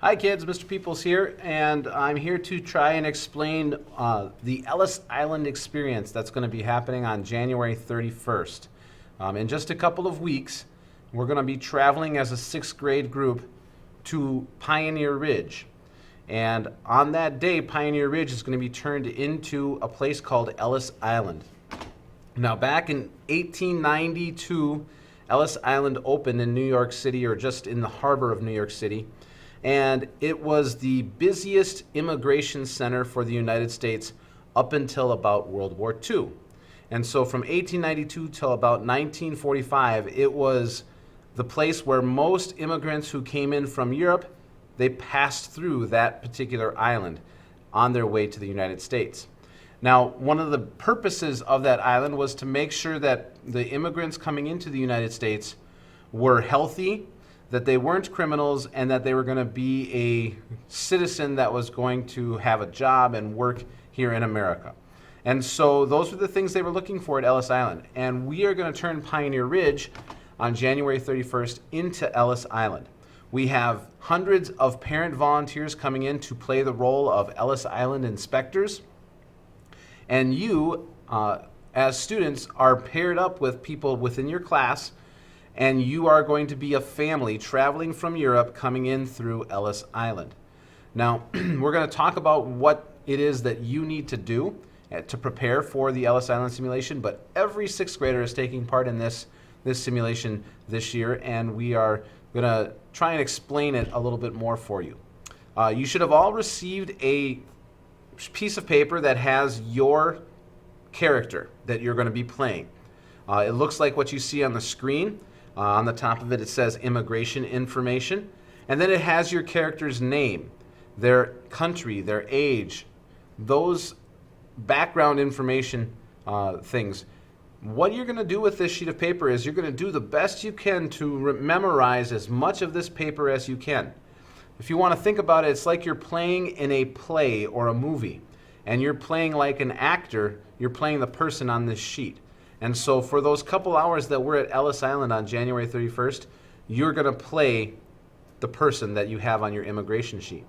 Hi kids, Mr. Peoples here, and I'm here to try and explain the Ellis Island experience that's going to be happening on January 31st. In just a couple of weeks, we're going to be traveling as a 6th grade group to Pioneer Ridge. And on that day, Pioneer Ridge is going to be turned into a place called Ellis Island. Now, back in 1892, Ellis Island opened in New York City, or just in the harbor of New York City. And it was the busiest immigration center for the United States up until about World War II. And so from 1892 till about 1945, it was the place where most immigrants who came in from Europe, they passed through that particular island on their way to the United States. Now, one of the purposes of that island was to make sure that the immigrants coming into the United States were healthy, that they weren't criminals, and that they were going to be a citizen that was going to have a job and work here in America. And so those were the things they were looking for at Ellis Island. And we are going to turn Pioneer Ridge on January 31st into Ellis Island. We have hundreds of parent volunteers coming in to play the role of Ellis Island inspectors. And you, as students, are paired up with people within your class, and you are going to be a family traveling from Europe coming in through Ellis Island. Now, we're going to talk about what it is that you need to do to prepare for the Ellis Island simulation, but every 6th grader is taking part in this simulation this year, and we are going to try and explain it a little bit more for you. You should have all received a piece of paper that has your character that you're going to be playing. It looks like what you see on the screen. On the top of it, it says immigration information, and then it has your character's name, their country, their age, those background information things. What you're going to do with this sheet of paper is you're going to do the best you can to memorize as much of this paper as you can. If you want to think about it, it's like you're playing in a play or a movie, and you're playing like an actor. You're playing the person on this sheet. And so for those couple hours that we're at Ellis Island on January 31st, you're going to play the person that you have on your immigration sheet.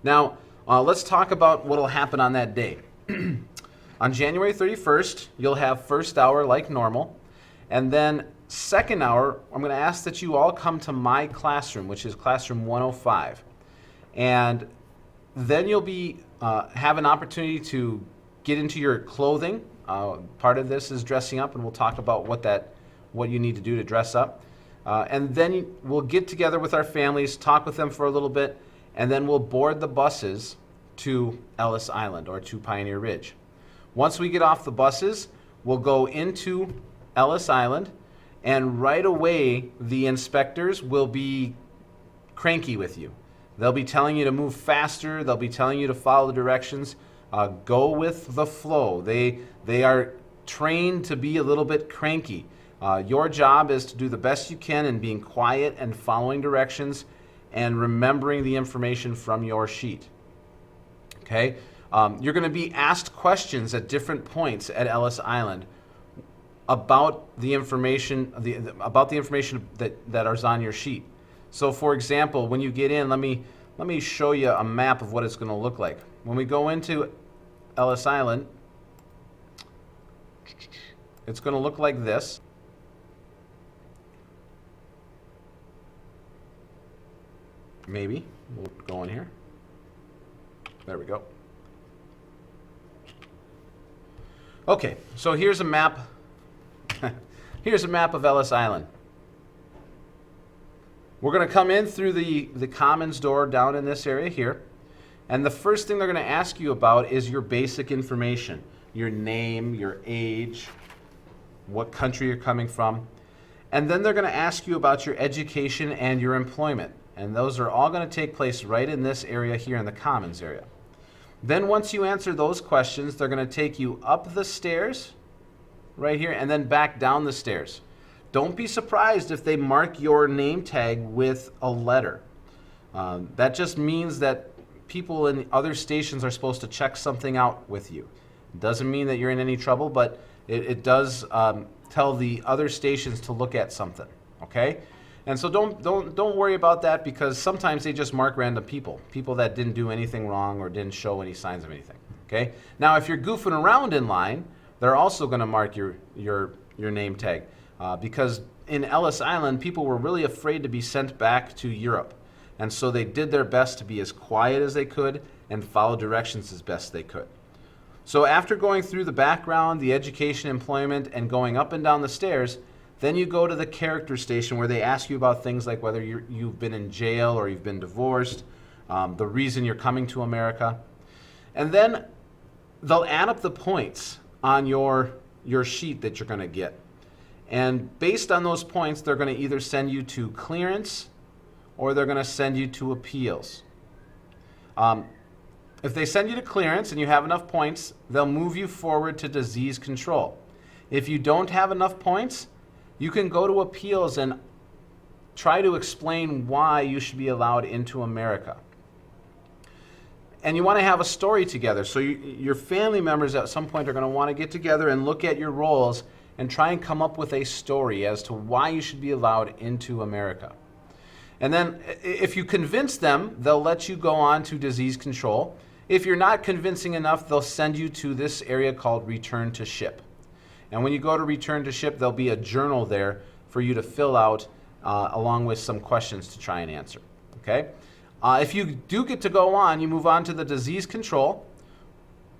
Now, let's talk about what will happen on that day. On January 31st, you'll have first hour like normal. And then second hour, I'm going to ask that you all come to my classroom, which is classroom 105. And then you'll be have an opportunity to get into your clothing. Part of this is dressing up, and we'll talk about what you need to do to dress up. And then we'll get together with our families, talk with them for a little bit, and then we'll board the buses to Ellis Island or to Pioneer Ridge. Once we get off the buses, we'll go into Ellis Island, and right away the inspectors will be cranky with you. They'll be telling you to move faster. They'll be telling you to follow the directions. Go with the flow. They are trained to be a little bit cranky. Your job is to do the best you can in being quiet and following directions and remembering the information from your sheet. Okay? You're going to be asked questions at different points at Ellis Island about the information that is on your sheet. So, for example, when you get in, let me show you a map of what it's going to look like. When we go into Ellis Island, it's going to look like this. Maybe. We'll go in here. There we go. Okay, so here's a map. Here's a map of Ellis Island. We're going to come in through the commons door down in this area here. And the first thing they're going to ask you about is your basic information. Your name, your age, what country you're coming from. And then they're going to ask you about your education and your employment. And those are all going to take place right in this area here in the commons area. Then once you answer those questions, they're going to take you up the stairs right here and then back down the stairs. Don't be surprised if they mark your name tag with a letter. That just means that people in other stations are supposed to check something out with you. It doesn't mean that you're in any trouble, but it does tell the other stations to look at something, okay? And so don't worry about that, because sometimes they just mark random people that didn't do anything wrong or didn't show any signs of anything. Okay. Now, if you're goofing around in line, they're also going to mark your name tag, because in Ellis Island, people were really afraid to be sent back to Europe, and so they did their best to be as quiet as they could and follow directions as best they could. So after going through the background, the education, employment, and going up and down the stairs, then you go to the character station, where they ask you about things like whether you've been in jail or you've been divorced, the reason you're coming to America. And then they'll add up the points on your sheet that you're going to get. And based on those points, they're going to either send you to clearance or they're going to send you to appeals. If they send you to clearance and you have enough points, they'll move you forward to disease control. If you don't have enough points, you can go to appeals and try to explain why you should be allowed into America. And you want to have a story together. So your family members at some point are going to want to get together and look at your roles and try and come up with a story as to why you should be allowed into America. And then if you convince them, they'll let you go on to disease control. If you're not convincing enough, they'll send you to this area called return to ship. And when you go to return to ship, there'll be a journal there for you to fill out along with some questions to try and answer. Okay? If you do get to go on, you move on to the disease control,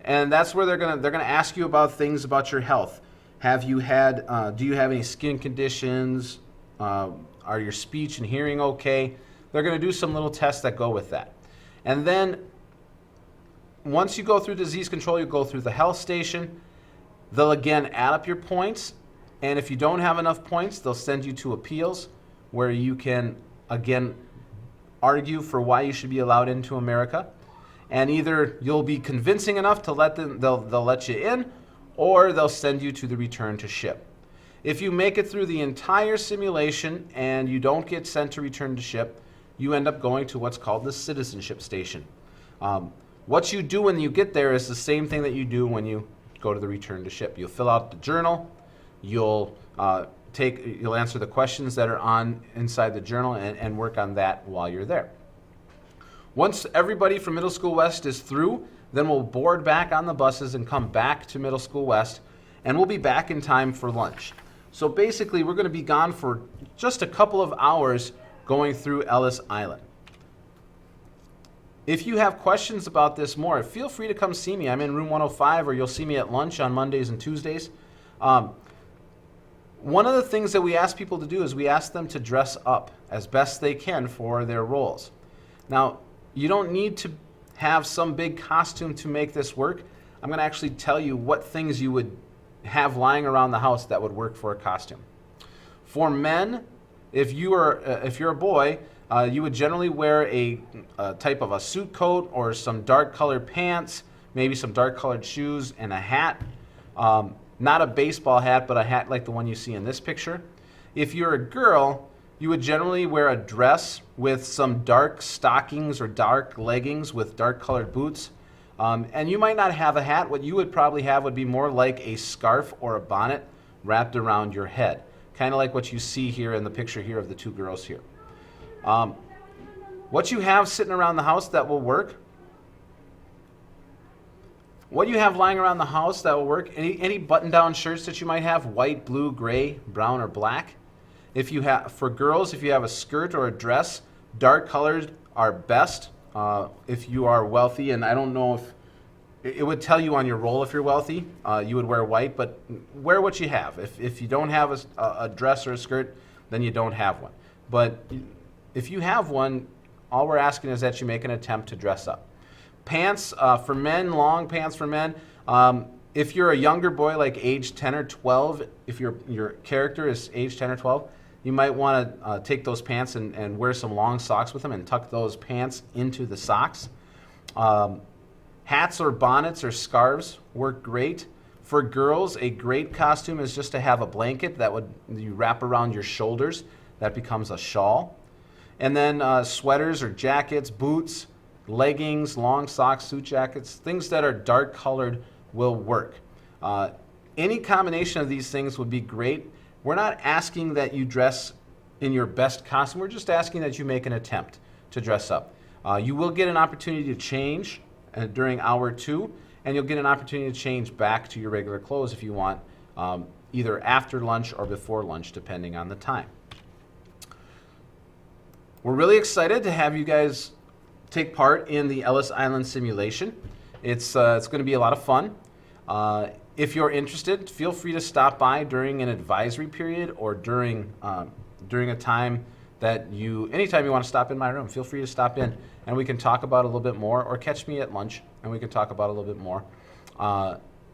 and that's where they're gonna ask you about things about your health. Do you have any skin conditions? Are your speech and hearing okay? They're gonna do some little tests that go with that. And then once you go through disease control, you go through the health station. They'll again add up your points, and if you don't have enough points, they'll send you to appeals, where you can again argue for why you should be allowed into America. And either you'll be convincing enough to they'll let you in, or they'll send you to the return to ship. If you make it through the entire simulation and you don't get sent to return to ship, you end up going to what's called the citizenship station. What you do when you get there is the same thing that you do when you go to the return to ship. You'll fill out the journal, you'll answer the questions that are inside the journal and work on that while you're there. Once everybody from Middle School West is through, then we'll board back on the buses and come back to Middle School West, and we'll be back in time for lunch. So basically, we're going to be gone for just a couple of hours going through Ellis Island. If you have questions about this more, feel free to come see me. I'm in room 105, or you'll see me at lunch on Mondays and Tuesdays. One of the things that we ask people to do is we ask them to dress up as best they can for their roles. Now, you don't need to have some big costume to make this work. I'm going to actually tell you what things you would have lying around the house that would work for a costume. For men, if you're a boy, you would generally wear a type of a suit coat or some dark colored pants, maybe some dark colored shoes and a hat. Not a baseball hat, but a hat like the one you see in this picture. If you're a girl, you would generally wear a dress with some dark stockings or dark leggings with dark colored boots. And you might not have a hat. What you would probably have would be more like a scarf or a bonnet wrapped around your head, kind of like what you see here in the picture here of the two girls here. What you have sitting around the house that will work, what you have lying around the house that will work, any button-down shirts that you might have, white, blue, gray, brown, or black. For girls, if you have a skirt or a dress, dark colors are best if you are wealthy. And I don't know if it would tell you on your roll if you're wealthy, you would wear white, but wear what you have. If you don't have a dress or a skirt, then you don't have one. But if you have one, all we're asking is that you make an attempt to dress up. Pants for men, long pants for men. If you're a younger boy, like age 10 or 12, if your character is age 10 or 12, you might want to take those pants and wear some long socks with them and tuck those pants into the socks. Hats or bonnets or scarves work great. For girls, a great costume is just to have a blanket that you wrap around your shoulders. That becomes a shawl. And then sweaters or jackets, boots, leggings, long socks, suit jackets, things that are dark colored will work. Any combination of these things would be great. We're not asking that you dress in your best costume. We're just asking that you make an attempt to dress up. You will get an opportunity to change during hour 2, and you'll get an opportunity to change back to your regular clothes if you want, either after lunch or before lunch, depending on the time. We're really excited to have you guys take part in the Ellis Island simulation. It's going to be a lot of fun. If you're interested, feel free to stop by during an advisory period or during a time that anytime you want to stop in my room, feel free to stop in and we can talk about it a little bit more, or catch me at lunch and we can talk about it a little bit more.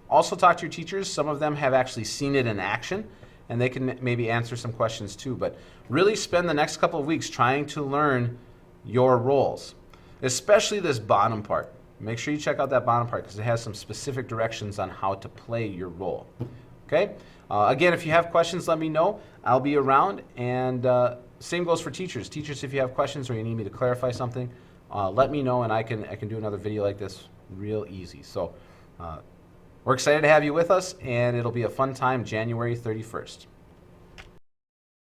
Also talk to your teachers. Some of them have actually seen it in action and they can maybe answer some questions too. But really spend the next couple of weeks trying to learn your roles, especially this bottom part. Make sure you check out that bottom part because it has some specific directions on how to play your role. Okay? Again, if you have questions, let me know. I'll be around, and same goes for teachers. Teachers, if you have questions or you need me to clarify something, let me know, and I can do another video like this real easy. So we're excited to have you with us, and it'll be a fun time, January 31st.